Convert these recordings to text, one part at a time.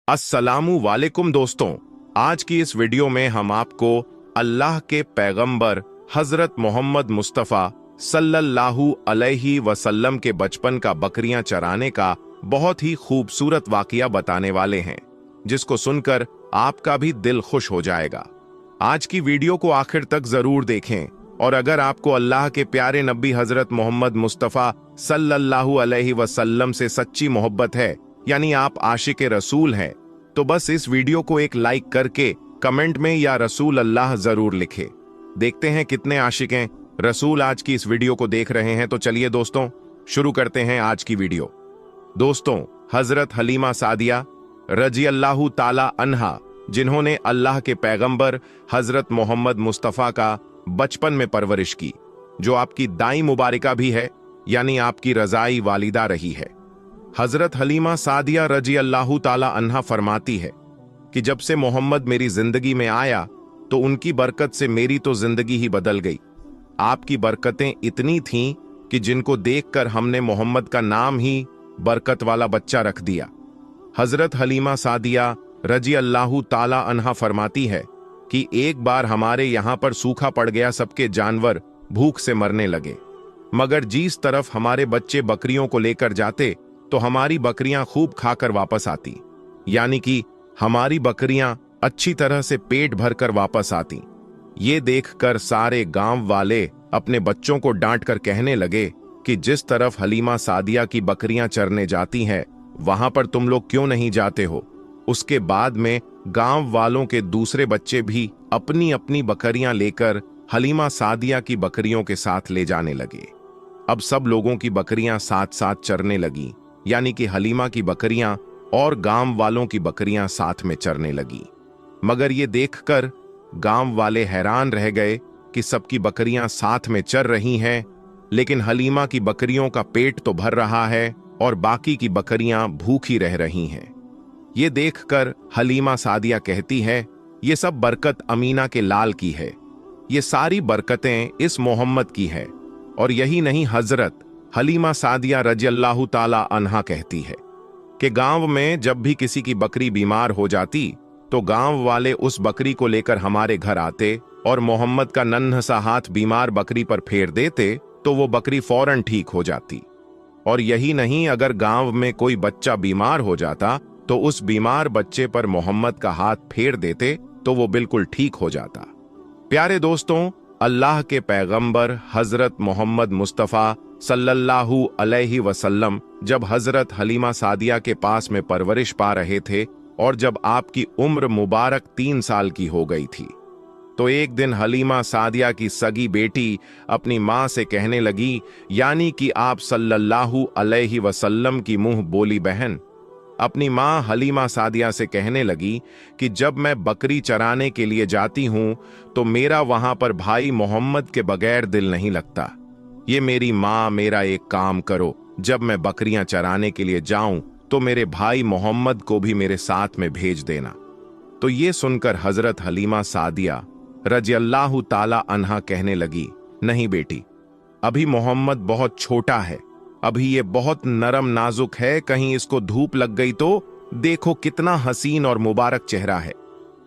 अस्सलामु वालेकुम दोस्तों, आज की इस वीडियो में हम आपको अल्लाह के पैगंबर हजरत मोहम्मद मुस्तफ़ा सल्लल्लाहु अलैहि वसल्लम के बचपन का बकरियां चराने का बहुत ही खूबसूरत वाकया बताने वाले हैं, जिसको सुनकर आपका भी दिल खुश हो जाएगा। आज की वीडियो को आखिर तक जरूर देखें, और अगर आपको अल्लाह के प्यारे नबी हजरत मोहम्मद मुस्तफ़ा सल्लल्लाहु अलैहि वसल्लम से सच्ची मोहब्बत है, यानी आप आशिक रसूल हैं, तो बस इस वीडियो को एक लाइक करके कमेंट में या रसूल अल्लाह जरूर लिखे। देखते हैं कितने आशिक रसूल आज की इस वीडियो को देख रहे हैं। तो चलिए दोस्तों, शुरू करते हैं आज की वीडियो। दोस्तों, हजरत हलीमा सादिया रजी अल्लाह ताला अन्हा, जिन्होंने अल्लाह के पैगंबर हजरत मोहम्मद मुस्तफ़ा का बचपन में परवरिश की, जो आपकी दाई मुबारिका भी है, यानी आपकी रजाई वालिदा रही है। हजरत हलीमा सादिया रजी अल्लाह ताला अन्हा फरमाती है कि जब से मोहम्मद मेरी जिंदगी में आया तो उनकी बरकत से मेरी तो जिंदगी ही बदल गई। आपकी बरकतें इतनी थीं कि जिनको देखकर हमने मोहम्मद का नाम ही बरकत वाला बच्चा रख दिया। हजरत हलीमा सादिया रजी अल्लाह ताला अन्हा फरमाती है कि एक बार हमारे यहाँ पर सूखा पड़ गया, सबके जानवर भूख से मरने लगे, मगर जिस तरफ हमारे बच्चे बकरियों को लेकर जाते तो हमारी बकरियां खूब खाकर वापस आती, यानी कि हमारी बकरियां अच्छी तरह से पेट भरकर वापस आती। ये देखकर सारे गांव वाले अपने बच्चों को डांट कर कहने लगे कि जिस तरफ हलीमा सादिया की बकरियां चरने जाती हैं, वहां पर तुम लोग क्यों नहीं जाते हो। उसके बाद में गांव वालों के दूसरे बच्चे भी अपनी अपनी बकरियां लेकर हलीमा सादिया की बकरियों के साथ ले जाने लगे। अब सब लोगों की बकरियां साथ साथ चरने लगी, यानी कि हलीमा की बकरियां और गांव वालों की बकरियां साथ में चरने लगी। मगर ये देखकर गांव वाले हैरान रह गए कि सबकी बकरियां साथ में चर रही हैं, लेकिन हलीमा की बकरियों का पेट तो भर रहा है और बाकी की बकरियां भूखी रह रही हैं। ये देखकर हलीमा सादिया कहती है, ये सब बरकत अमीना के लाल की है, ये सारी बरकतें इस मोहम्मद की है। और यही नहीं, हजरत हलीमा सादिया रजी अल्लाह ताला अन्हा कहती है कि गांव में जब भी किसी की बकरी बीमार हो जाती तो गांव वाले उस बकरी को लेकर हमारे घर आते और मोहम्मद का नन्हा सा हाथ बीमार बकरी पर फेर देते तो वो बकरी फौरन ठीक हो जाती। और यही नहीं, अगर गांव में कोई बच्चा बीमार हो जाता तो उस बीमार बच्चे पर मोहम्मद का हाथ फेर देते तो वो बिल्कुल ठीक हो जाता। प्यारे दोस्तों, अल्लाह के पैगंबर हजरत मोहम्मद मुस्तफ़ा सल्लल्लाहु अलैहि वसल्लम जब हजरत हलीमा सादिया के पास में परवरिश पा रहे थे और जब आपकी उम्र मुबारक 3 साल की हो गई थी, तो एक दिन हलीमा सादिया की सगी बेटी अपनी माँ से कहने लगी, यानी कि आप सल्लल्लाहु अलैहि वसल्लम की मुंह बोली बहन, अपनी माँ हलीमा सादिया से कहने लगी कि जब मैं बकरी चराने के लिए जाती हूं तो मेरा वहां पर भाई मोहम्मद के बगैर दिल नहीं लगता। ये मेरी माँ, मेरा एक काम करो, जब मैं बकरियां चराने के लिए जाऊं तो मेरे भाई मोहम्मद को भी मेरे साथ में भेज देना। तो ये सुनकर हजरत हलीमा सादिया रजी अल्लाह ताला अन्हा कहने लगी, नहीं बेटी, अभी मोहम्मद बहुत छोटा है, अभी ये बहुत नरम नाजुक है, कहीं इसको धूप लग गई तो देखो कितना हसीन और मुबारक चेहरा है,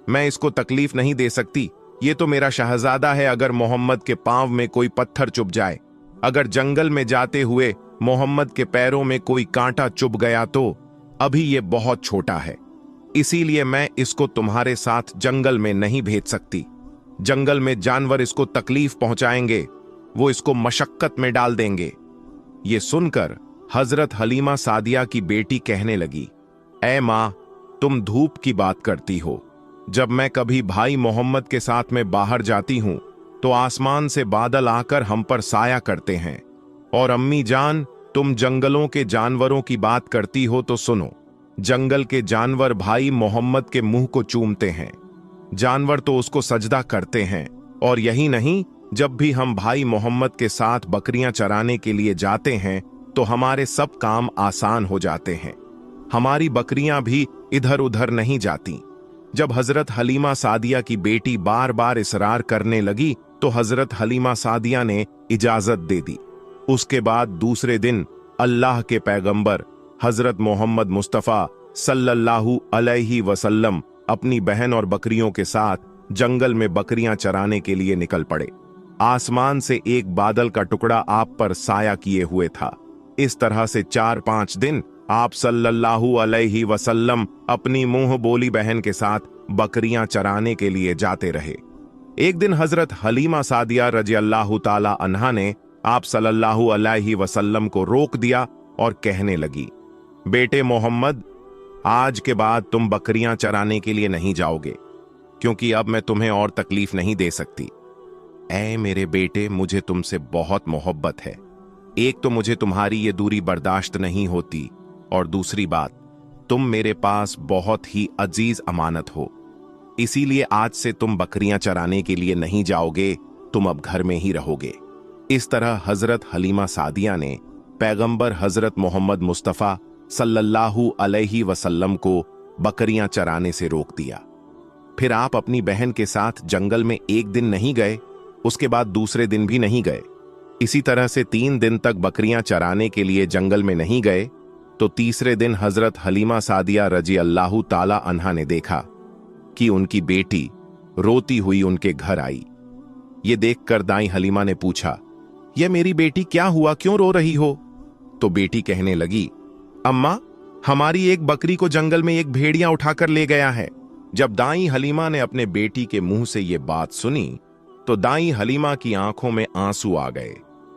मैं इसको तकलीफ नहीं दे सकती। ये तो मेरा शहजादा है, अगर मोहम्मद के पांव में कोई पत्थर चुभ जाए, अगर जंगल में जाते हुए मोहम्मद के पैरों में कोई कांटा चुभ गया तो अभी ये बहुत छोटा है, इसीलिए मैं इसको तुम्हारे साथ जंगल में नहीं भेज सकती। जंगल में जानवर इसको तकलीफ पहुंचाएंगे, वो इसको मशक्कत में डाल देंगे। ये सुनकर हजरत हलीमा सादिया की बेटी कहने लगी, ऐ माँ, तुम धूप की बात करती हो, जब मैं कभी भाई मोहम्मद के साथ में बाहर जाती हूं तो आसमान से बादल आकर हम पर साया करते हैं। और अम्मी जान, तुम जंगलों के जानवरों की बात करती हो तो सुनो, जंगल के जानवर भाई मोहम्मद के मुंह को चूमते हैं, जानवर तो उसको सजदा करते हैं। और यही नहीं, जब भी हम भाई मोहम्मद के साथ बकरियां चराने के लिए जाते हैं तो हमारे सब काम आसान हो जाते हैं, हमारी बकरियां भी इधर उधर नहीं जाती। जब हजरत हलीमा सादिया की बेटी बार बार इसरार करने लगी तो हजरत हलीमा सादिया ने इजाजत दे दी। उसके बाद दूसरे दिन अल्लाह के पैगंबर हजरत मोहम्मद मुस्तफ़ा सल्लल्लाहु अलैहि वसल्लम अपनी बहन और बकरियों के साथ जंगल में बकरियां चराने के लिए निकल पड़े। आसमान से एक बादल का टुकड़ा आप पर साया किए हुए था। इस तरह से 4-5 दिन आप सल्लल्लाहु अलैहि वसल्लम अपनी मुंह बोली बहन के साथ बकरियां चराने के लिए जाते रहे। एक दिन हजरत हलीमा सादिया रजी अल्लाह ताला अन्हा ने आप सल्लल्लाहु अलैहि वसल्लम को रोक दिया और कहने लगी, बेटे मोहम्मद, आज के बाद तुम बकरियां चराने के लिए नहीं जाओगे, क्योंकि अब मैं तुम्हें और तकलीफ नहीं दे सकती। ऐ मेरे बेटे, मुझे तुमसे बहुत मोहब्बत है। एक तो मुझे तुम्हारी ये दूरी बर्दाश्त नहीं होती, और दूसरी बात, तुम मेरे पास बहुत ही अजीज अमानत हो। इसीलिए आज से तुम बकरियां चराने के लिए नहीं जाओगे, तुम अब घर में ही रहोगे। इस तरह हजरत हलीमा सादिया ने पैगंबर हजरत मोहम्मद मुस्तफ़ा सल्लल्लाहु अलैहि वसल्लम को बकरियां चराने से रोक दिया। फिर आप अपनी बहन के साथ जंगल में एक दिन नहीं गए, उसके बाद दूसरे दिन भी नहीं गए। इसी तरह से 3 दिन तक बकरियां चराने के लिए जंगल में नहीं गए, तो तीसरे दिन हजरत हलीमा सादिया रजी अल्लाह ताला अन्हा ने देखा कि उनकी बेटी रोती हुई उनके घर आई। ये देखकर दाई हलीमा ने पूछा, यह मेरी बेटी क्या हुआ, क्यों रो रही हो? तो बेटी कहने लगी, अम्मा, हमारी एक बकरी को जंगल में एक भेड़िया उठाकर ले गया है। जब दाई हलीमा ने अपने बेटी के मुंह से ये बात सुनी, तो दाई हलीमा की आंखों में आंसू आ गए।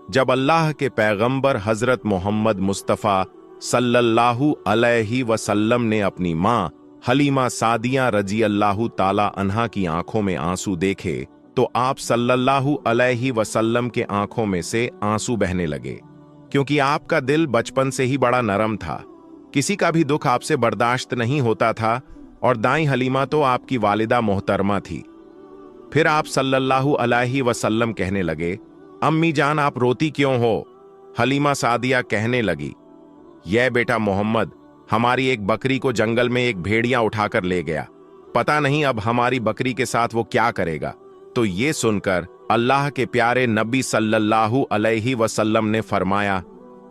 जब अल्लाह के पैगंबर हजरत मोहम्मद मुस्तफ़ा सल्लल्लाहु अलैहि वसल्लम ने अपनी मां हलीमा सादिया रजी अल्लाह ताला अन्हा की आंखों में आंसू देखे, तो आप सल्लल्लाहु अलैहि वसल्लम के आंखों में से आंसू बहने लगे, क्योंकि आपका दिल बचपन से ही बड़ा नरम था। किसी का भी दुख आपसे बर्दाश्त नहीं होता था, और दाई हलीमा तो आपकी वालिदा मोहतरमा थी। फिर आप सल्लल्लाहु अलैहि वसल्लम कहने लगे, अम्मी जान, आप रोती क्यों हो? हलीमा सादिया कहने लगी, यह बेटा मोहम्मद हमारी एक बकरी को जंगल में एक भेड़िया उठाकर ले गया, पता नहीं अब हमारी बकरी के साथ वो क्या करेगा। तो ये सुनकर अल्लाह के प्यारे नबी सल्लल्लाहु अलैहि वसल्लम ने फरमाया,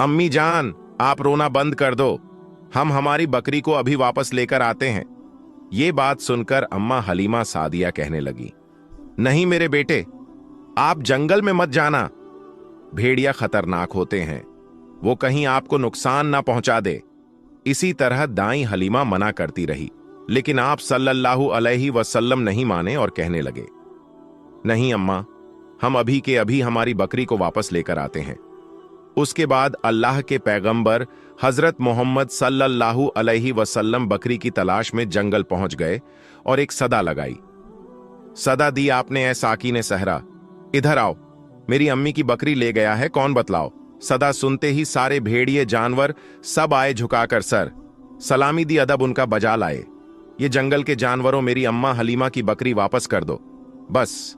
अम्मी जान, आप रोना बंद कर दो, हम हमारी बकरी को अभी वापस लेकर आते हैं। ये बात सुनकर अम्मा हलीमा सादिया कहने लगी, नहीं मेरे बेटे, आप जंगल में मत जाना, भेड़िया खतरनाक होते हैं, वो कहीं आपको नुकसान ना पहुंचा दे। इसी तरह दाई हलीमा मना करती रही, लेकिन आप सल्लल्लाहु अलैहि वसल्लम नहीं माने और कहने लगे, नहीं अम्मा, हम अभी के अभी हमारी बकरी को वापस लेकर आते हैं। उसके बाद अल्लाह के पैगंबर हजरत मोहम्मद सल्लल्लाहु अलैहि वसल्लम बकरी की तलाश में जंगल पहुंच गए और एक सदा लगाई। सदा दी आपने, ऐ साकी सहरा, इधर आओ, मेरी अम्मी की बकरी ले गया है, कौन बतलाओ। सदा सुनते ही सारे भेड़िए जानवर सब आए झुकाकर सर, सलामी दी अदब उनका बजा लाए। ये जंगल के जानवरों, मेरी अम्मा हलीमा की बकरी वापस कर दो। बस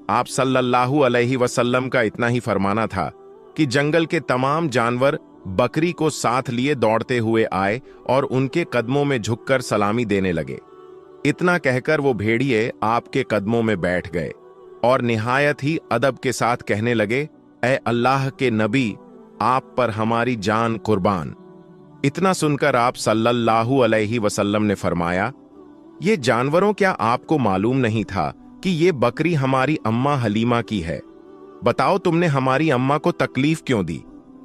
आप सल्लल्लाहु अलैहि वसल्लम का इतना ही फरमाना था कि जंगल के तमाम जानवर बकरी को साथ लिए दौड़ते हुए आए और उनके कदमों में झुककर सलामी देने लगे। इतना कहकर वो भेड़िए आपके कदमों में बैठ गए और निहायत ही अदब के साथ कहने लगे, ऐ अल्लाह के नबी, आप पर हमारी जान कुर्बान। इतना सुनकर आप सल्लल्लाहु अलैहि वसल्लम ने फरमाया, ये जानवरों, क्या आपको मालूम नहीं था कि ये बकरी हमारी अम्मा हलीमा की है? बताओ, तुमने हमारी अम्मा को तकलीफ क्यों दी?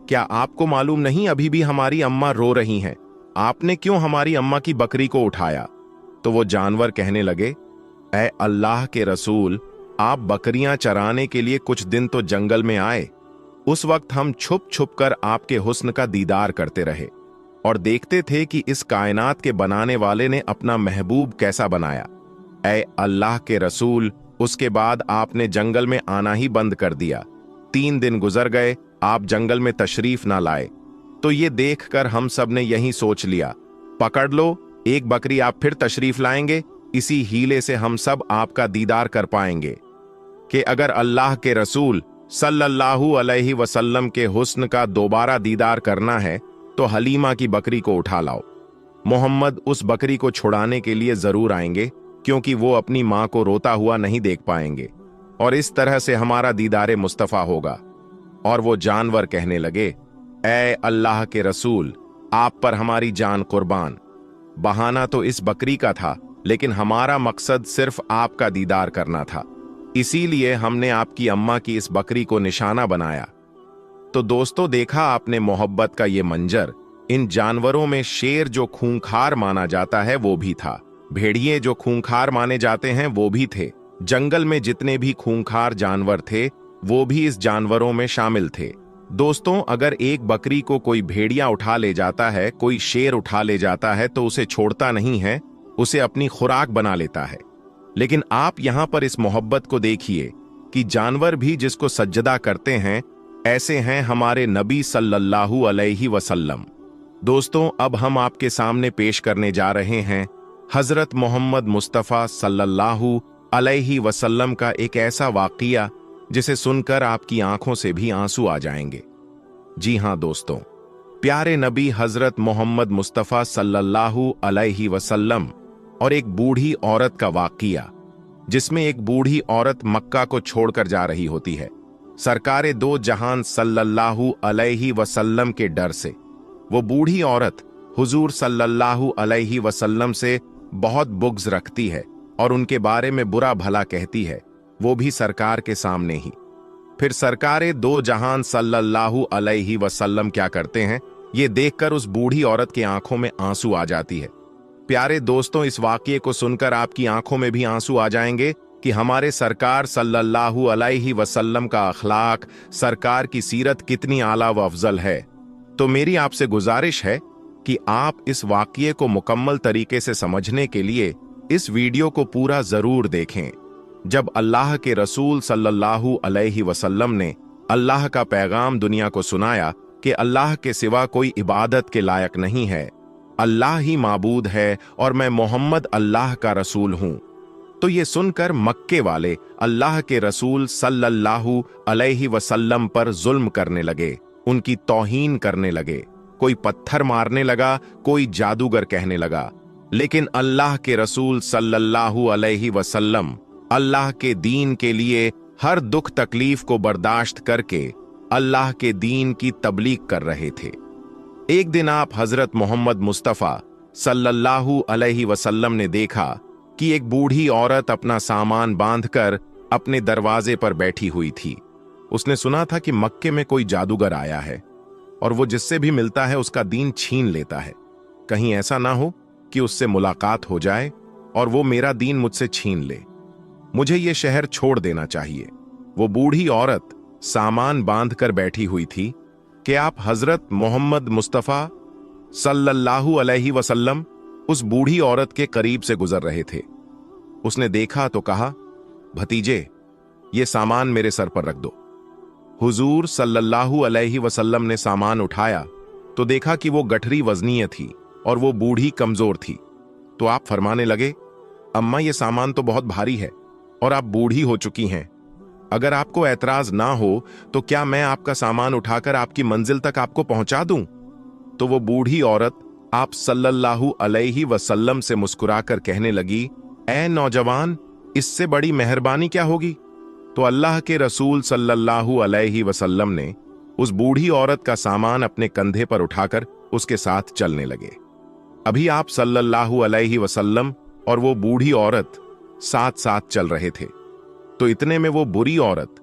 क्या आपको मालूम नहीं अभी भी हमारी अम्मा रो रही हैं? आपने क्यों हमारी अम्मा की बकरी को उठाया? तो वो जानवर कहने लगे, ऐ अल्लाह के रसूल, आप बकरियां चराने के लिए कुछ दिन तो जंगल में आए। उस वक्त हम छुप छुप कर आपके हुस्न का दीदार करते रहे और देखते थे कि इस कायनात के बनाने वाले ने अपना महबूब कैसा बनाया। ऐ अल्लाह के रसूल, उसके बाद आपने जंगल में आना ही बंद कर दिया। 3 दिन गुजर गए, आप जंगल में तशरीफ ना लाए। तो ये देखकर हम सब ने यही सोच लिया, पकड़ लो, एक बकरी आप फिर तशरीफ लाएंगे, इसी हीले से हम सब आपका दीदार कर पाएंगे कि अगर अल्लाह के रसूल सल्लल्लाहु अलैहि वसल्लम के हुस्न का दोबारा दीदार करना है तो हलीमा की बकरी को उठा लाओ। मोहम्मद उस बकरी को छुड़ाने के लिए जरूर आएंगे, क्योंकि वो अपनी मां को रोता हुआ नहीं देख पाएंगे। और इस तरह से हमारा दीदारे मुस्तफ़ा होगा। और वो जानवर कहने लगे, ए अल्लाह के रसूल, आप पर हमारी जान कुर्बान। बहाना तो इस बकरी का था, लेकिन हमारा मकसद सिर्फ आपका दीदार करना था, इसीलिए हमने आपकी अम्मा की इस बकरी को निशाना बनाया। तो दोस्तों, देखा आपने मोहब्बत का ये मंजर। इन जानवरों में शेर जो खूंखार माना जाता है वो भी था, भेड़िए जो खूंखार माने जाते हैं वो भी थे, जंगल में जितने भी खूंखार जानवर थे वो भी इस जानवरों में शामिल थे। दोस्तों, अगर एक बकरी को कोई भेड़िया उठा ले जाता है, कोई शेर उठा ले जाता है, तो उसे छोड़ता नहीं है, उसे अपनी खुराक बना लेता है। लेकिन आप यहां पर इस मोहब्बत को देखिए कि जानवर भी जिसको सज्जदा करते हैं, ऐसे हैं हमारे नबी सल्लल्लाहु अलैहि वसल्लम। दोस्तों, अब हम आपके सामने पेश करने जा रहे हैं हजरत मोहम्मद मुस्तफ़ा सल्लल्लाहु अलैहि वसल्लम का एक ऐसा वाक़िया जिसे सुनकर आपकी आंखों से भी आंसू आ जाएंगे। जी हां दोस्तों, प्यारे नबी हजरत मोहम्मद मुस्तफ़ा सल्लल्लाहु अलैहि वसल्लम और एक बूढ़ी औरत का वाक़िया, जिसमें एक बूढ़ी औरत मक्का को छोड़कर जा रही होती है। सरकारे दो जहान सल्लल्लाहु अलैहि वसल्लम के डर से वो बूढ़ी औरत हुजूर सल्लल्लाहु अलैहि वसल्लम से बहुत बुग़्ज़ रखती है और उनके बारे में बुरा भला कहती है, वो भी सरकार के सामने ही। फिर सरकारे दो जहान सल्लल्लाहु अलैहि वसल्लम क्या करते हैं, ये देखकर उस बूढ़ी औरत की आंखों में आंसू आ जाती है। प्यारे दोस्तों, इस वाक़ये को सुनकर आपकी आंखों में भी आंसू आ जाएंगे कि हमारे सरकार सल्लल्लाहु अलैहि वसल्लम का अखलाक, सरकार की सीरत कितनी आला व अफजल है। तो मेरी आपसे गुजारिश है कि आप इस वाक़ये को मुकम्मल तरीके से समझने के लिए इस वीडियो को पूरा जरूर देखें। जब अल्लाह के रसूल सल्लल्लाहु अलैहि वसल्लम ने अल्लाह का पैगाम दुनिया को सुनाया कि अल्लाह के सिवा कोई इबादत के लायक नहीं है, अल्लाह ही माबूद है और मैं मोहम्मद अल्लाह का रसूल हूं, तो ये सुनकर मक्के वाले अल्लाह के रसूल सल्लल्लाहु अलैहि वसल्लम पर जुल्म करने लगे, उनकी तौहीन करने लगे। कोई पत्थर मारने लगा, कोई जादूगर कहने लगा। लेकिन अल्लाह के रसूल सल्लल्लाहु अलैहि वसल्लम अल्लाह के दीन के लिए हर दुख तकलीफ को बर्दाश्त करके अल्लाह के दीन की तबलीग कर रहे थे। एक दिन आप हजरत मोहम्मद मुस्तफ़ा सल्लल्लाहु अलैहि वसल्लम ने देखा कि एक बूढ़ी औरत अपना सामान बांधकर अपने दरवाजे पर बैठी हुई थी। उसने सुना था कि मक्के में कोई जादूगर आया है और वो जिससे भी मिलता है उसका दीन छीन लेता है। कहीं ऐसा ना हो कि उससे मुलाकात हो जाए और वो मेरा दीन मुझसे छीन ले। मुझे ये शहर छोड़ देना चाहिए। वो बूढ़ी औरत सामान बांधकर बैठी हुई थी कि आप हजरत मोहम्मद मुस्तफ़ा सल्लल्लाहु अलैहि वसल्लम उस बूढ़ी औरत के करीब से गुजर रहे थे। उसने देखा तो कहा, भतीजे, ये सामान मेरे सर पर रख दो। हुजूर सल्लल्लाहु अलैहि वसल्लम ने सामान उठाया तो देखा कि वो गठरी वजनीय थी और वो बूढ़ी कमजोर थी। तो आप फरमाने लगे, अम्मा, ये सामान तो बहुत भारी है और आप बूढ़ी हो चुकी हैं। अगर आपको ऐतराज ना हो तो क्या मैं आपका सामान उठाकर आपकी मंजिल तक आपको पहुंचा दूं? तो वो बूढ़ी औरत आप सल्लल्लाहु अलैहि वसल्लम से मुस्कुराकर कहने लगी, ऐ नौजवान, इससे बड़ी मेहरबानी क्या होगी? तो अल्लाह के रसूल सल्लल्लाहु अलैहि वसल्लम ने उस बूढ़ी औरत का सामान अपने कंधे पर उठाकर उसके साथ चलने लगे। अभी आप सल्लल्लाहु अलैहि वसल्लम और वो बूढ़ी औरत साथ साथ चल रहे थे। तो इतने में वो बुरी औरत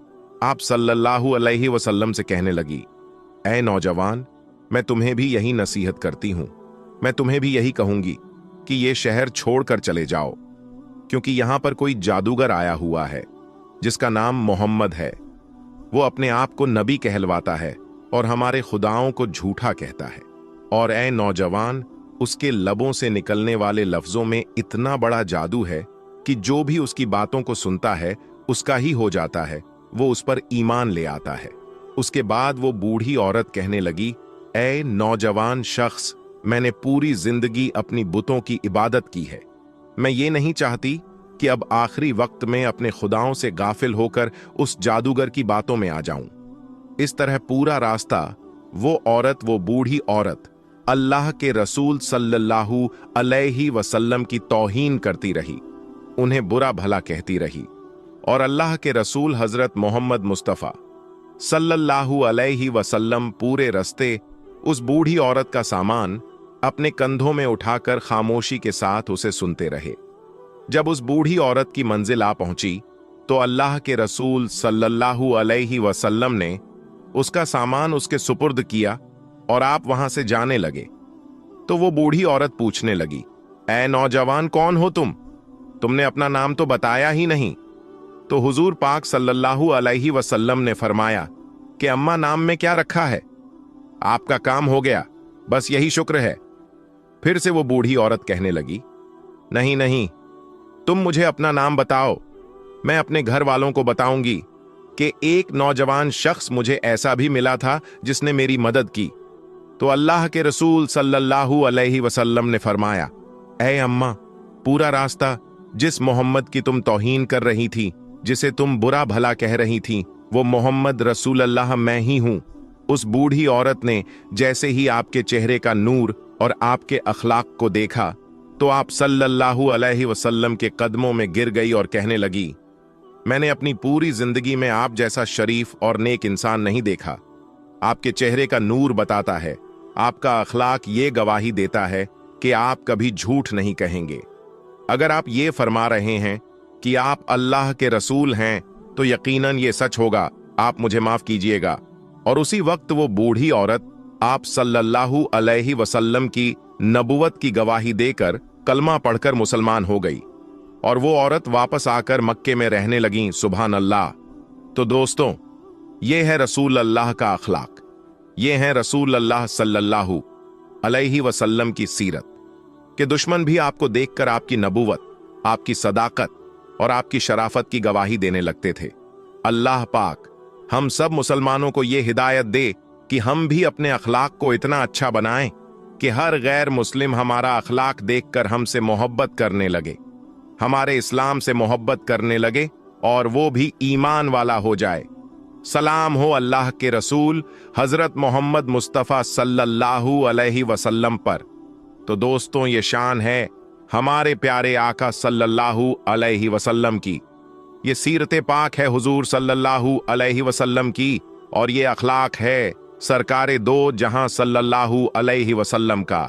आप सल्लल्लाहु अलैहि वसल्लम से कहने लगी, ऐ नौजवान, मैं तुम्हें भी यही नसीहत करती हूं, मैं तुम्हें भी यही कहूंगी कि ये शहर छोड़कर चले जाओ, क्योंकि यहां पर कोई जादूगर आया हुआ है जिसका नाम मोहम्मद है। वो अपने आप को नबी कहलवाता है और हमारे खुदाओं को झूठा कहता है। और ऐ नौजवान, उसके लबों से निकलने वाले लफ्जों में इतना बड़ा जादू है कि जो भी उसकी बातों को सुनता है उसका ही हो जाता है, वो उस पर ईमान ले आता है। उसके बाद वो बूढ़ी औरत कहने लगी, ऐ नौजवान शख्स, मैंने पूरी जिंदगी अपनी बुतों की इबादत की है। मैं ये नहीं चाहती कि अब आखिरी वक्त में अपने खुदाओं से गाफिल होकर उस जादूगर की बातों में आ जाऊं। इस तरह पूरा रास्ता वो औरत, वो बूढ़ी औरत अल्लाह के रसूल सल्लल्लाहु अलैहि वसल्लम की तौहीन करती रही, उन्हें बुरा भला कहती रही और अल्लाह के रसूल हजरत मोहम्मद मुस्तफ़ा सल्लल्लाहु अलैहि वसल्लम पूरे रास्ते उस बूढ़ी औरत का सामान अपने कंधों में उठाकर खामोशी के साथ उसे सुनते रहे। जब उस बूढ़ी औरत की मंजिल आ पहुंची तो अल्लाह के रसूल सल्लल्लाहु अलैहि वसल्लम ने उसका सामान उसके सुपुर्द किया और आप वहां से जाने लगे। तो वो बूढ़ी औरत पूछने लगी, ऐ नौजवान, कौन हो तुम? तुमने अपना नाम तो बताया ही नहीं। तो हुजूर पाक सल्लल्लाहु अलैहि वसल्लम ने फरमाया कि अम्मा, नाम में क्या रखा है, आपका काम हो गया, बस यही शुक्र है। फिर से वो बूढ़ी औरत कहने लगी, नहीं नहीं, तुम मुझे अपना नाम बताओ, मैं अपने घर वालों को बताऊंगी कि एक नौजवान शख्स मुझे ऐसा भी मिला था जिसने मेरी मदद की। तो अल्लाह के रसूल सल्लल्लाहु अलैहि वसल्लम ने फरमाया, ऐ अम्मा, पूरा रास्ता जिस मोहम्मद की तुम तौहीन कर रही थी, जिसे तुम बुरा भला कह रही थी, वो मोहम्मद रसूल अल्लाह मैं ही हूं। उस बूढ़ी औरत ने जैसे ही आपके चेहरे का नूर और आपके अखलाक को देखा तो आप सल्लल्लाहु अलैहि वसल्लम के कदमों में गिर गई और कहने लगी, मैंने अपनी पूरी जिंदगी में आप जैसा शरीफ और नेक इंसान नहीं देखा। आपके चेहरे का नूर बताता है, आपका अखलाक ये गवाही देता है कि आप कभी झूठ नहीं कहेंगे। अगर आप ये फरमा रहे हैं कि आप अल्लाह के रसूल हैं तो यकीनन ये सच होगा, आप मुझे माफ कीजिएगा। और उसी वक्त वो बूढ़ी औरत आप सल्लल्लाहु अलैहि वसल्लम की नबुवत की गवाही देकर कलमा पढ़कर मुसलमान हो गई और वो औरत वापस आकर मक्के में रहने लगी। सुभान अल्लाह। तो दोस्तों, ये है रसूल अल्लाह का अखलाक, ये है रसूल अल्लाह सल्लल्लाहु अलैहि वसल्लम की सीरत कि दुश्मन भी आपको देखकर आपकी नबुवत, आपकी सदाकत और आपकी शराफत की गवाही देने लगते थे। अल्लाह पाक हम सब मुसलमानों को ये हिदायत दे कि हम भी अपने अखलाक को इतना अच्छा बनाएं कि हर गैर मुस्लिम हमारा अखलाक देखकर हमसे मोहब्बत करने लगे, हमारे इस्लाम से मोहब्बत करने लगे और वो भी ईमान वाला हो जाए। सलाम हो अल्लाह के रसूल हजरत मोहम्मद मुस्तफ़ा सल्लल्लाहु अलैहि वसल्लम पर। तो दोस्तों, ये शान है हमारे प्यारे आका सल्लल्लाहु अलैहि वसल्लम की, ये सीरत पाक है हुजूर सल्लल्लाहु अलैहि वसल्लम की, और ये अखलाक है सरकारे दो जहां सल्लल्लाहु अलैहि वसल्लम का,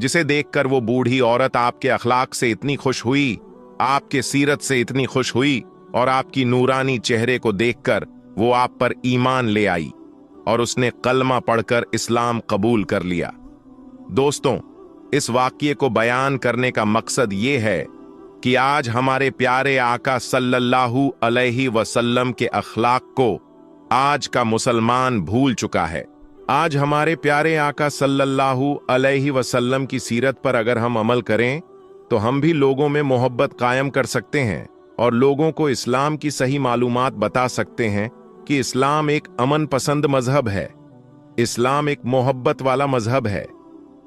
जिसे देखकर वो बूढ़ी औरत आपके अखलाक से इतनी खुश हुई, आपके सीरत से इतनी खुश हुई और आपकी नूरानी चेहरे को देखकर वो आप पर ईमान ले आई और उसने कलमा पढ़कर इस्लाम कबूल कर लिया। दोस्तों, इस वाक़ये को बयान करने का मकसद ये है कि आज हमारे प्यारे आका सल्लल्लाहु अलैहि वसल्लम के अखलाक को आज का मुसलमान भूल चुका है। आज हमारे प्यारे आका सल्लल्लाहु अलैहि वसल्लम की सीरत पर अगर हम अमल करें तो हम भी लोगों में मोहब्बत कायम कर सकते हैं और लोगों को इस्लाम की सही मालूमात बता सकते हैं कि इस्लाम एक अमन पसंद मजहब है, इस्लाम एक मोहब्बत वाला मजहब है।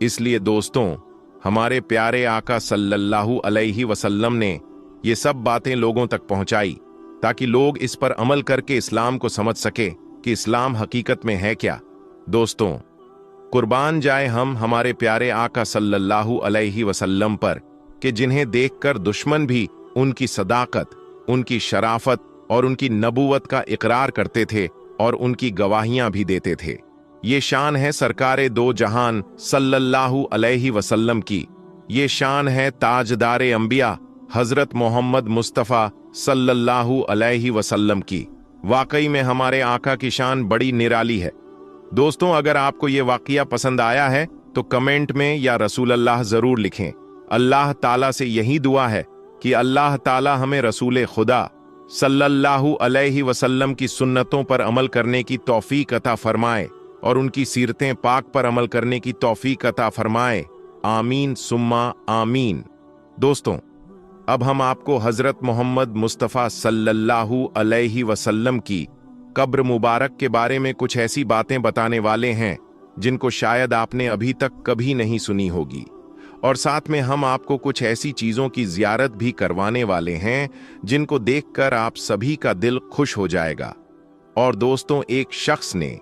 इसलिए दोस्तों, हमारे प्यारे आका सल्लल्लाहु अलैहि वसल्लम ने ये सब बातें लोगों तक पहुंचाई ताकि लोग इस पर अमल करके इस्लाम को समझ सके कि इस्लाम हकीकत में है क्या। दोस्तों, कुर्बान जाए हम हमारे प्यारे आका सल्लल्लाहु अलैहि वसल्लम पर कि जिन्हें देखकर दुश्मन भी उनकी सदाकत, उनकी शराफत और उनकी नबूवत का इकरार करते थे और उनकी गवाहियां भी देते थे। ये शान है सरकारे दो जहान सल्लल्लाहु अलैहि वसल्लम की, ये शान है ताजदारे अंबिया हजरत मोहम्मद मुस्तफ़ा सल्लल्लाहु अलैहि वसल्लम की। वाकई में हमारे आका की शान बड़ी निराली है। दोस्तों, अगर आपको ये वाकया पसंद आया है तो कमेंट में या रसूल अल्लाह जरूर लिखें। अल्लाह ताला से यही दुआ है कि अल्लाह ताला हमें रसूल खुदा सल्लल्लाहु अलैहि वसल्लम की सुन्नतों पर अमल करने की तौफीक अता फरमाए और उनकी सीरतें पाक पर अमल करने की तौफीक अता फरमाए। आमीन सुम्मा आमीन। दोस्तों, अब हम आपको हजरत मोहम्मद मुस्तफ़ा सल्लल्लाहु अलैहि वसल्लम की कब्र मुबारक के बारे में कुछ ऐसी बातें बताने वाले हैं जिनको शायद आपने अभी तक कभी नहीं सुनी होगी, और साथ में हम आपको कुछ ऐसी चीजों की जियारत भी करवाने वाले हैं जिनको देखकर आप सभी का दिल खुश हो जाएगा। और दोस्तों, एक शख्स ने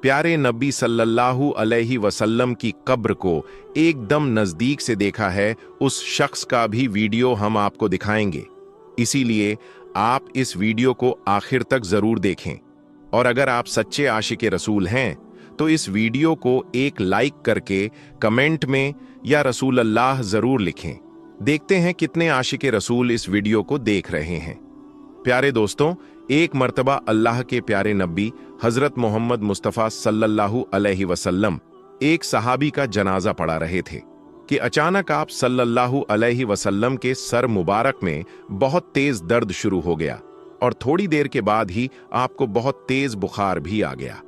प्यारे नबी सल्लल्लाहु अलैहि वसल्लम की कब्र को एकदम नजदीक से देखा है, उस शख्स का भी वीडियो हम आपको दिखाएंगे। इसीलिए आप इस वीडियो को आखिर तक जरूर देखें और अगर आप सच्चे आशिक रसूल हैं तो इस वीडियो को एक लाइक करके कमेंट में या रसूल अल्लाह जरूर लिखें। देखते हैं कितने आशिक रसूल इस वीडियो को देख रहे हैं। प्यारे दोस्तों, एक मर्तबा अल्लाह के प्यारे नबी हजरत मोहम्मद मुस्तफ़ा सल्लल्लाहु अलैहि वसल्लम एक सहाबी का जनाजा पढ़ा रहे थे कि अचानक आप सल्लल्लाहु अलैहि वसल्लम के सर मुबारक में बहुत तेज दर्द शुरू हो गया और थोड़ी देर के बाद ही आपको बहुत तेज बुखार भी आ गया।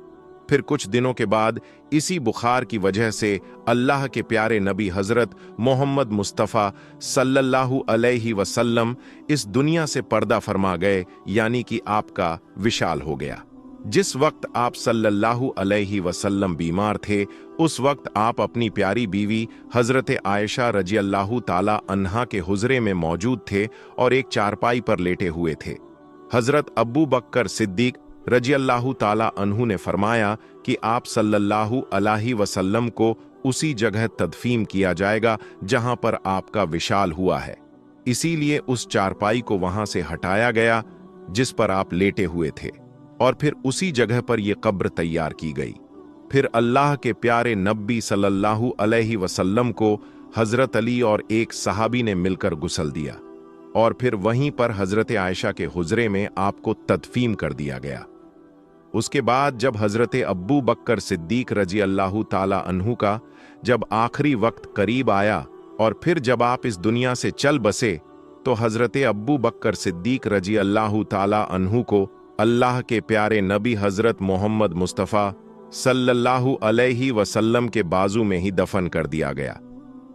फिर कुछ दिनों के बाद इसी बुखार की वजह से अल्लाह के प्यारे नबी हजरत मोहम्मद मुस्तफ़ा सल्लल्लाहु अलैहि वसल्लम इस दुनिया से पर्दा फरमा गए, यानी कि आपका विशाल हो गया। जिस वक्त आप सल्लल्लाहु अलैहि वसल्लम बीमार थे, उस वक्त आप अपनी प्यारी बीवी हजरत आयशा रजी अल्लाह ताला अन्हा के हुजरे में मौजूद थे और एक चारपाई पर लेटे हुए थे। हजरत अबू बकर सिद्दीक रजी अल्लाह ताला अन्हु ने फरमाया कि आप सल्लल्लाहु अलैहि वसल्लम को उसी जगह तदफीन किया जाएगा जहां पर आपका विशाल हुआ है। इसीलिए उस चारपाई को वहां से हटाया गया जिस पर आप लेटे हुए थे और फिर उसी जगह पर यह कब्र तैयार की गई। फिर अल्लाह के प्यारे नबी सल्लल्लाहु अलैहि वसल्लम को हजरत अली और एक सहाबी ने मिलकर गुस्ल दिया और फिर वहीं पर हजरत आयशा के हुजरे में आपको तदफीन कर दिया गया। उसके बाद जब हजरत अब्बू बकर सिद्दीक रजी अल्लाह ताला अन्हु का जब आखिरी वक्त करीब आया और फिर जब आप इस दुनिया से चल बसे, तो हजरत अब्बू बकर सिद्दीक रजी अल्लाह ताला अन्हु को अल्लाह के प्यारे नबी हजरत मोहम्मद मुस्तफ़ा सल्लल्लाहु अलैहि वसल्लम के बाजू में ही दफन कर दिया गया।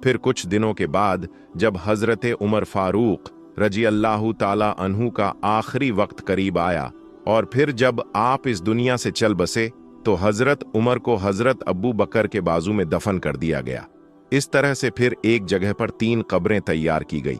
फिर कुछ दिनों के बाद जब हजरत उमर फारूक रजी अल्लाह ताला अन्हु का आखिरी वक्त करीब आया और फिर जब आप इस दुनिया से चल बसे, तो हजरत उमर को हजरत अब्बू बकर के बाजू में दफन कर दिया गया। इस तरह से फिर एक जगह पर 3 कब्रें तैयार की गई।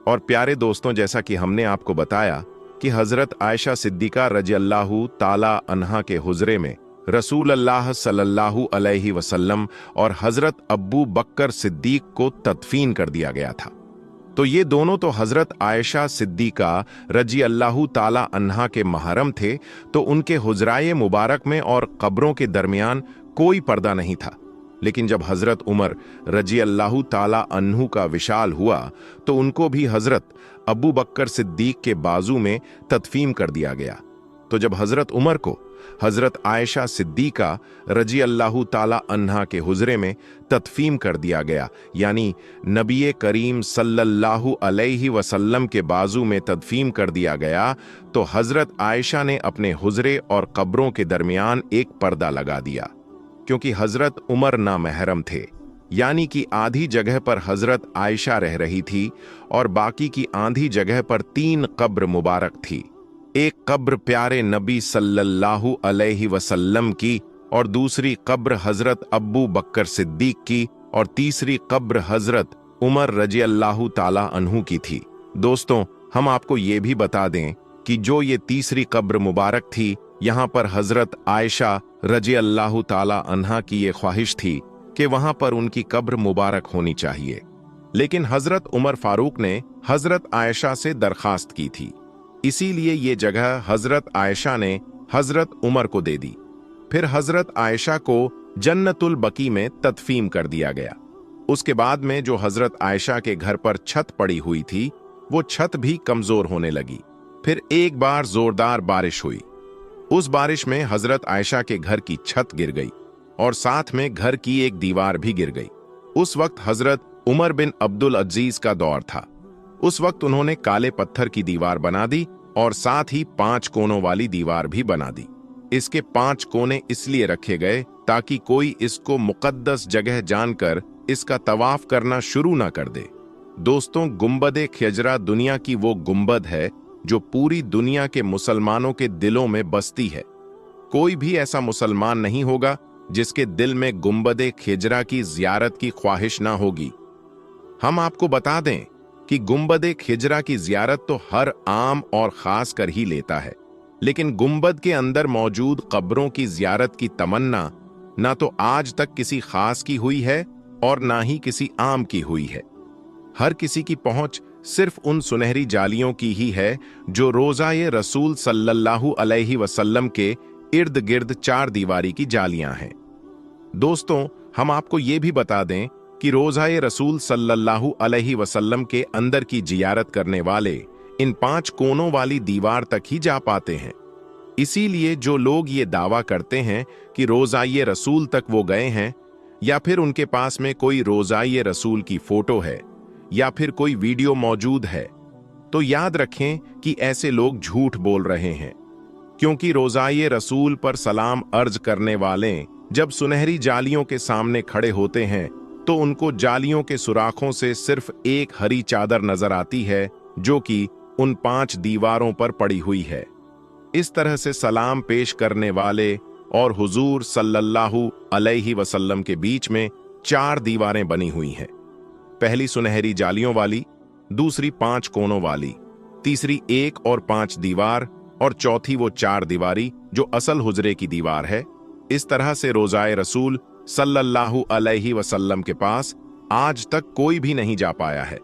और प्यारे दोस्तों, जैसा कि हमने आपको बताया कि हजरत आयशा सिद्दीका रजी अल्लाह ताला अन्हा के हुजरे में रसूल अल्लाह सल्लल्लाहु अलैहि वसल्लम और हजरत अब्बू बकर सिद्दीक को तदफीन कर दिया गया था। तो ये दोनों तो हजरत आयशा सिद्दीका रजी अल्लाह ताला अन्हा के महरम थे, तो उनके हुजराए मुबारक में और कब्रों के दरमियान कोई पर्दा नहीं था। लेकिन जब हजरत उमर रजी अल्लाह ताला अन्हु का विशाल हुआ, तो उनको भी हजरत अबू बकर सिद्दीक के बाजू में तदफीन कर दिया गया। तो जब हजरत उमर को हजरत आयशा सिद्दीका रजी अल्लाह ताला अन्हा के हुजरे में तदफीन कर दिया गया, यानी नबी करीम सल्लल्लाहु अलैहि वसल्लम के बाजू में तदफीन कर दिया गया, तो हजरत आयशा ने अपने हुजरे और कब्रों के दरमियान एक पर्दा लगा दिया, क्योंकि हजरत उमर नामहरम थे, यानी कि आधी जगह पर हजरत आयशा रह रही थी और बाकी की आधी जगह पर 3 कब्र मुबारक थी। एक कब्र प्यारे नबी सल्लल्लाहु अलैहि वसल्लम की और दूसरी कब्र हजरत अब्बू बकर सिद्दीक की और तीसरी कब्र हजरत उमर रजी अल्लाह ताला अन्हु की थी। दोस्तों, हम आपको ये भी बता दें कि जो ये तीसरी कब्र मुबारक थी, यहाँ पर हजरत आयशा रजी अल्लाह ताला अन्हा की ये ख्वाहिश थी कि वहां पर उनकी कब्र मुबारक होनी चाहिए। लेकिन हजरत उमर फारूक ने हजरत आयशा से दरखास्त की थी, इसीलिए ये जगह हजरत आयशा ने हजरत उमर को दे दी। फिर हजरत आयशा को जन्नतुल बकी में तदफीन कर दिया गया। उसके बाद में जो हजरत आयशा के घर पर छत पड़ी हुई थी, वो छत भी कमजोर होने लगी। फिर एक बार जोरदार बारिश हुई। उस बारिश में हजरत आयशा के घर की छत गिर गई और साथ में घर की एक दीवार भी गिर गई। उस वक्त हजरत उमर बिन अब्दुल अजीज का दौर था। उस वक्त उन्होंने काले पत्थर की दीवार बना दी और साथ ही 5 कोनों वाली दीवार भी बना दी। इसके 5 कोने इसलिए रखे गए ताकि कोई इसको मुकद्दस जगह जानकर इसका तवाफ करना शुरू ना कर दे। दोस्तों, गुंबद खिजरा दुनिया की वो गुंबद है जो पूरी दुनिया के मुसलमानों के दिलों में बसती है। कोई भी ऐसा मुसलमान नहीं होगा जिसके दिल में गुंबद खिजरा की जियारत की ख्वाहिश ना होगी। हम आपको बता दें कि गुंबद खिजरा की जियारत तो हर आम और खास कर ही लेता है, लेकिन गुंबद के अंदर मौजूद कब्रों की जियारत की तमन्ना ना तो आज तक किसी खास की हुई है और ना ही किसी आम की हुई है। हर किसी की पहुंच सिर्फ उन सुनहरी जालियों की ही है जो रोज़ाए रसूल सल्लल्लाहु अलैहि वसल्लम के इर्द गिर्द चार दीवारी की जालियां हैं। दोस्तों, हम आपको ये भी बता दें कि रोज़ाए रसूल सल्लल्लाहु अलैहि वसल्लम के अंदर की जियारत करने वाले इन 5 कोनों वाली दीवार तक ही जा पाते हैं। इसीलिए जो लोग ये दावा करते हैं कि रोज़ाए रसूल तक वो गए हैं, या फिर उनके पास में कोई रोज़ाए रसूल की फोटो है या फिर कोई वीडियो मौजूद है, तो याद रखें कि ऐसे लोग झूठ बोल रहे हैं। क्योंकि रोज़ाए रसूल पर सलाम अर्ज करने वाले जब सुनहरी जालियों के सामने खड़े होते हैं तो उनको जालियों के सुराखों से सिर्फ एक हरी चादर नजर आती है जो कि उन 5 दीवारों पर पड़ी हुई है। इस तरह से सलाम पेश करने वाले और हुजूर सल्लल्लाहु अलैहि वसल्लम के बीच में 4 दीवारें बनी हुई हैं। पहली सुनहरी जालियों वाली, दूसरी 5 कोनों वाली, तीसरी 1 और 5 दीवार और चौथी वो 4 दीवारी जो असल हुजरे की दीवार है। इस तरह से रोज़ाए रसूल सल्लल्लाहु अलैहि वसल्लम के पास आज तक कोई भी नहीं जा पाया है।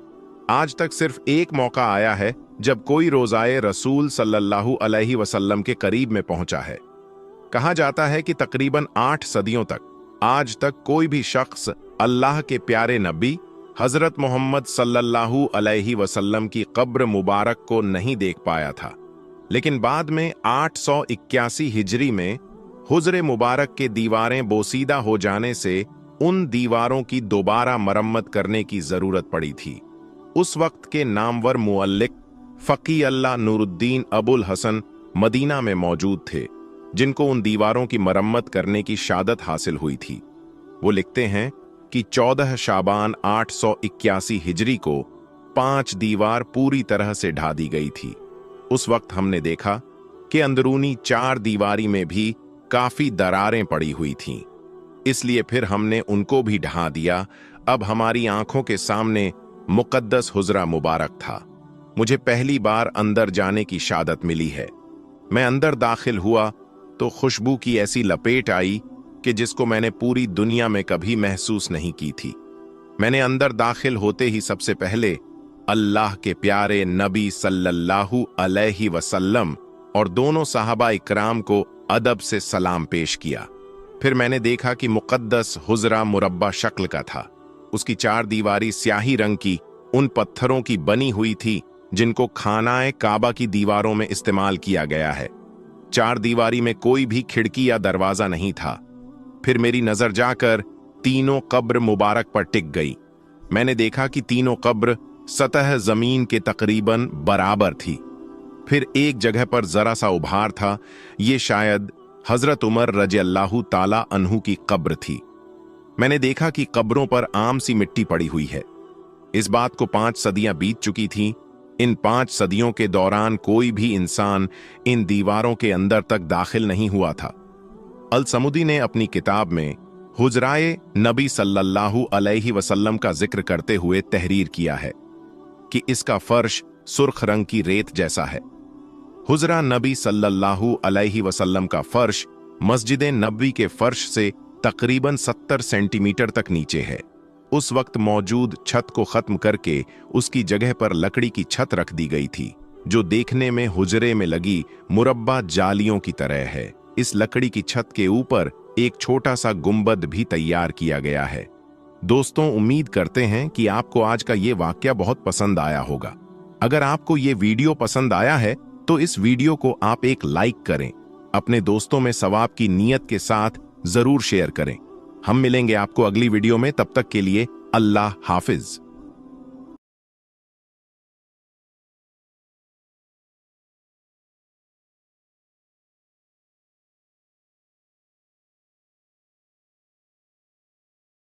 आज तक सिर्फ एक मौका आया है जब कोई रोज़ाए रसूल सल्लल्लाहु अलैहि वसल्लम के करीब में पहुंचा है। कहा जाता है कि तकरीबन 8 सदियों तक आज तक कोई भी शख्स अल्लाह के प्यारे नबी हजरत मोहम्मद सल्लल्लाहु अलैहि वसल्लम की कब्र मुबारक को नहीं देख पाया था। लेकिन बाद में 881 हिजरी में हुजरे मुबारक के दीवारें बोसीदा हो जाने से उन दीवारों की दोबारा मरम्मत करने की जरूरत पड़ी थी। उस वक्त के नामवर मुअल्लिक फकी अल्लाह नूरुद्दीन अबुल हसन मदीना में मौजूद थे, जिनको उन दीवारों की मरम्मत करने की शादत हासिल हुई थी। वो लिखते हैं कि 14 शाबान 881 हिजरी को 5 दीवार पूरी तरह से ढा दी गई थी। उस वक्त हमने देखा कि अंदरूनी 4 दीवारी में भी काफी दरारें पड़ी हुई थीं। इसलिए फिर हमने उनको भी ढा दिया। अब हमारी आंखों के सामने मुकद्दस हुजरा मुबारक था। मुझे पहली बार अंदर जाने की शादत मिली है। मैं अंदर दाखिल हुआ तो खुशबू की ऐसी लपेट आई कि जिसको मैंने पूरी दुनिया में कभी महसूस नहीं की थी। मैंने अंदर दाखिल होते ही सबसे पहले अल्लाह के प्यारे नबी सल्लल्लाहु अलैहि वसल्लम और दोनों साहबा इकराम को अदब से सलाम पेश किया। फिर मैंने देखा कि मुकद्दस हुजरा मुरब्बा शक्ल का था। उसकी 4 दीवारी स्याही रंग की उन पत्थरों की बनी हुई थी जिनको खानाए काबा की दीवारों में इस्तेमाल किया गया है। 4 दीवारी में कोई भी खिड़की या दरवाजा नहीं था। फिर मेरी नजर जाकर तीनों कब्र मुबारक पर टिक गई। मैंने देखा कि तीनों कब्र सतह जमीन के तकरीबन बराबर थी। फिर एक जगह पर जरा सा उभार था। ये शायद हजरत उमर रज़ियल्लाहु ताला अन्हु की कब्र थी। मैंने देखा कि कब्रों पर आम सी मिट्टी पड़ी हुई है। इस बात को 5 सदियां बीत चुकी थीं। इन 5 सदियों के दौरान कोई भी इंसान इन दीवारों के अंदर तक दाखिल नहीं हुआ था। अल समुदी ने अपनी किताब में हुजराए नबी सल्लल्लाहु अलैहि वसल्लम का जिक्र करते हुए तहरीर किया है कि इसका फर्श सुर्ख रंग की रेत जैसा है। हुजरा नबी सल्लल्लाहु अलैहि वसल्लम का फर्श मस्जिद नबवी के फर्श से तकरीबन 70 सेंटीमीटर तक नीचे है। उस वक्त मौजूद छत को खत्म करके उसकी जगह पर लकड़ी की छत रख दी गई थी, जो देखने में हुजरे में लगी मुरब्बा जालियों की तरह है। इस लकड़ी की छत के ऊपर एक छोटा सा गुंबद भी तैयार किया गया है। दोस्तों, उम्मीद करते हैं कि आपको आज का ये वाकया बहुत पसंद आया होगा। अगर आपको ये वीडियो पसंद आया है तो इस वीडियो को आप एक लाइक करें, अपने दोस्तों में सवाब की नीयत के साथ जरूर शेयर करें। हम मिलेंगे आपको अगली वीडियो में। तब तक के लिए अल्लाह हाफिज।